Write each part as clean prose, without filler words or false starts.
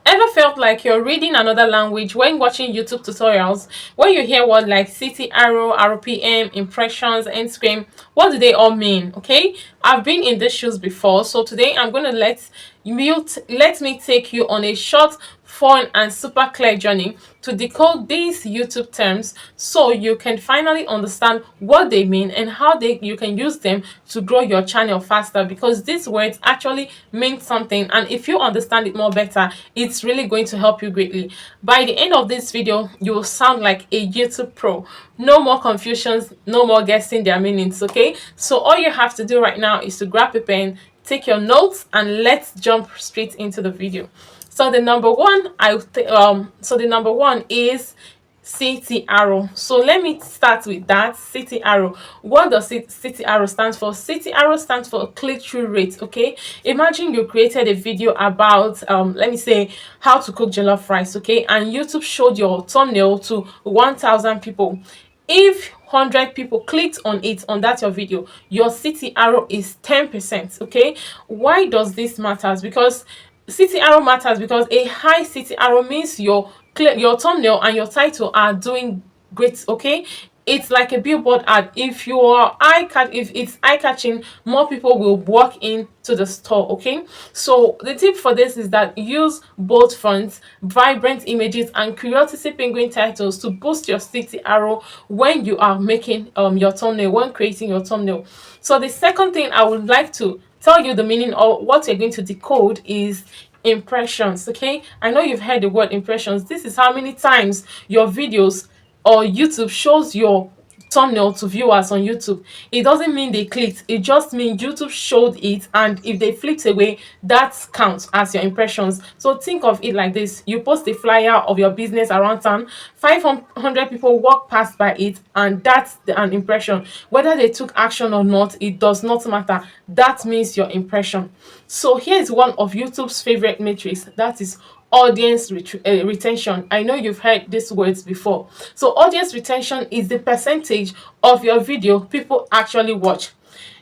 Ever felt like you're reading another language when watching YouTube tutorials? When you hear words like city arrow, RPM, impressions, end screen, what do they all mean? Okay, I've been in these shoes before, so today I'm going to let me take you on a short, fun, and super clear journey to decode these YouTube terms so you can finally understand what they mean and how you can use them to grow your channel faster, because these words actually mean something, and if you understand it more better, it's really going to help you greatly. By the end of this video, you will sound like a YouTube pro. No more confusions, no more guessing their meanings. Okay, so all you have to do right now is to grab a pen, take your notes, and let's jump straight into the video. So the number one, the number one is city arrow. So let me start with that. City arrow. What does city arrow stand for? City arrow stands for click-through rate. Okay, imagine you created a video about let me say how to cook jollof rice. Okay, and YouTube showed your thumbnail to 1,000 people. If 100 people clicked on it, on that your video, your city arrow is 10%. Okay, why does this matters? Because city arrow matters because a high city arrow means your thumbnail and your title are doing great. Okay, it's like a billboard ad. If if it's eye catching, more people will walk into the store. Okay, so the tip for this is that use bold fonts, vibrant images, and curiosity penguin titles to boost your city arrow when you are making your thumbnail, when creating your thumbnail. So the second thing I would like to tell you the meaning of what you're going to decode is impressions. Okay, I know you've heard the word impressions. This is how many times your videos or YouTube shows your thumbnail to viewers on YouTube. It doesn't mean they clicked, it just means YouTube showed it, and if they flipped away, that counts as your impressions. So think of it like this: you post a flyer of your business around town, 500 people walk past by it, and that's an impression. Whether they took action or not, it does not matter. That means your impression. So here is one of YouTube's favorite metrics, that is audience retention. I know you've heard these words before. So audience retention is the percentage of your video people actually watch.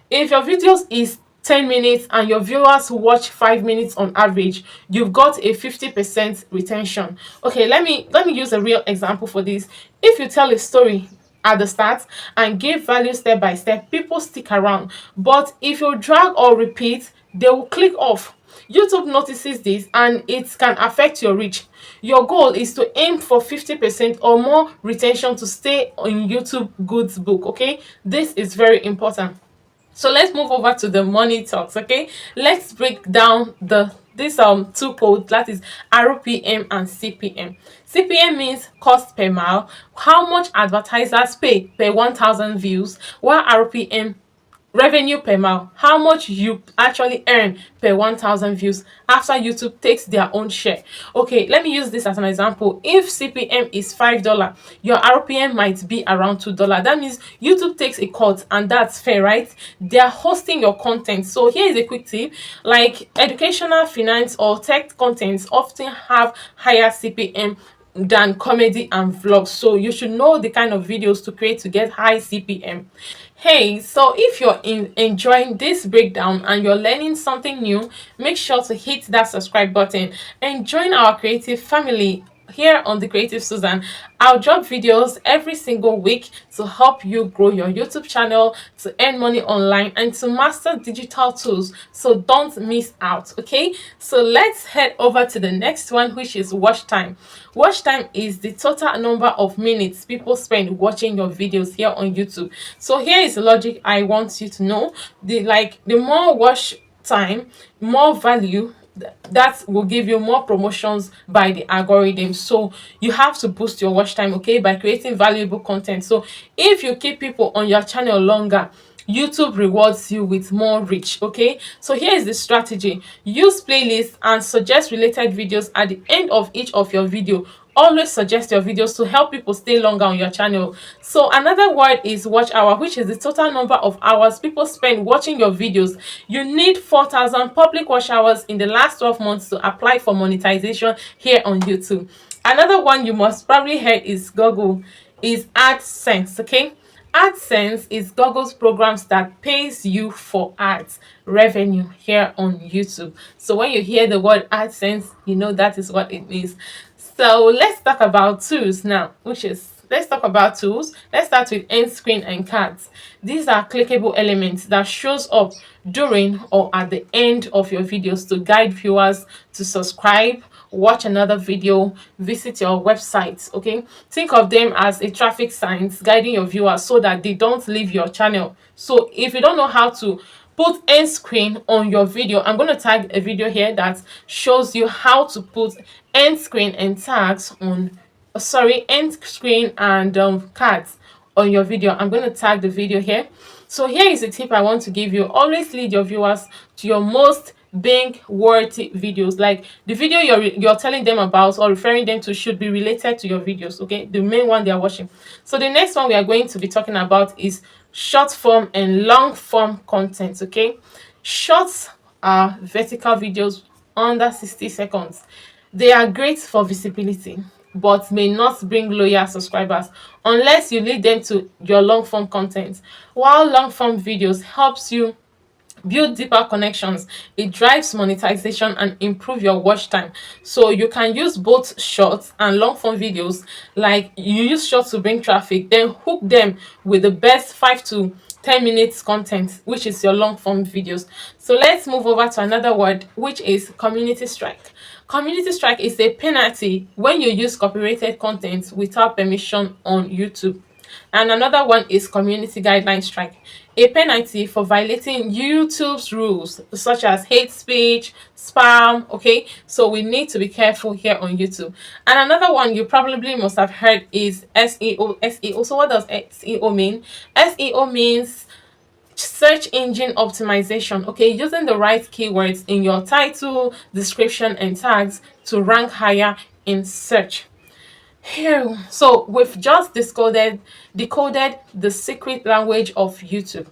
If your videos is 10 minutes and your viewers watch 5 minutes on average, you've got a 50% retention. Okay, let me use a real example for this. If you tell a story at the start and give value step by step, people stick around. But if you drag or repeat, they will click off. YouTube notices this and it can affect your reach. Your goal is to aim for 50% or more retention to stay on YouTube goods book. Okay, this is very important. So let's move over to the money talks. Okay, let's break down this two codes, that is RPM and CPM. CPM means cost per mile, how much advertisers pay per 1,000 views, while RPM, revenue per mile, how much you actually earn per 1,000 views after YouTube takes their own share. Okay, let me use this as an example. If CPM is $5, your RPM might be around $2. That means YouTube takes a cut, and that's fair, right? They are hosting your content. So here is a quick tip: like educational, finance, or tech contents often have higher CPM than comedy and vlogs, so you should know the kind of videos to create to get high CPM. Hey, so if you're enjoying this breakdown and you're learning something new, make sure to hit that subscribe button and join our creative family here on The Creative Susan. I'll drop videos every single week to help you grow your YouTube channel, to earn money online, and to master digital tools. So don't miss out. Okay, so let's head over to the next one, which is watch time. Watch time is the total number of minutes people spend watching your videos here on YouTube. So here is the logic I want you to know. The more watch time, more value, that will give you more promotions by the algorithm. So you have to boost your watch time, okay, by creating valuable content. So if you keep people on your channel longer, YouTube rewards you with more reach. Okay, so here is the strategy: use playlists and suggest related videos at the end of each of your video. Always suggest your videos to help people stay longer on your channel. So another word is watch hour, which is the total number of hours people spend watching your videos. You need 4,000 public watch hours in the last 12 months to apply for monetization here on YouTube. Another one you must probably heard is AdSense. Okay, AdSense is Google's programs that pays you for ads revenue here on YouTube. So when you hear the word AdSense, you know that is what it means. So let's talk about tools now, let's talk about tools. Let's start with end screen and cards. These are clickable elements that shows up during or at the end of your videos to guide viewers to subscribe, watch another video, visit your website. Okay, think of them as a traffic signs guiding your viewers so that they don't leave your channel. So if you don't know how to put end screen on your video, I'm going to tag a video here that shows you how to put end screen and tags on end screen and cards on your video. I'm going to tag the video here. So here is a tip I want to give you. Always lead your viewers to your most being worthy videos. Like the video you're telling them about or referring them to should be related to your videos. Okay, the main one they are watching. So the next one we are going to be talking about is short form and long form content. Okay, shorts are vertical videos under 60 seconds. They are great for visibility but may not bring loyal subscribers unless you lead them to your long form content. While long form videos helps you build deeper connections, it drives monetization and improve your watch time. So you can use both short and long form videos. Like you use short to bring traffic, then hook them with the best 5 to 10 minutes content, which is your long form videos. So let's move over to another word, which is community strike. Community strike is a penalty when you use copyrighted content without permission on YouTube. And another one is community guideline strike, a penalty for violating YouTube's rules such as hate speech, spam. Okay, so we need to be careful here on YouTube. And another one you probably must have heard is SEO. SEO. So what does SEO mean? SEO means search engine optimization. Okay, using the right keywords in your title, description, and tags to rank higher in search. Phew. So we've just decoded the secret language of YouTube.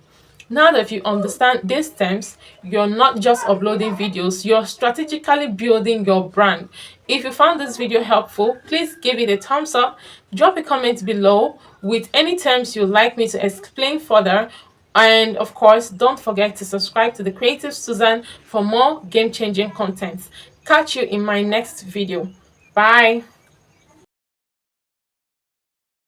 Now that you understand these terms, you're not just uploading videos, you're strategically building your brand. If you found this video helpful, please give it a thumbs up, drop a comment below with any terms you'd like me to explain further, and of course, don't forget to subscribe to the Creative Susan for more game-changing content. Catch you in my next video. Bye.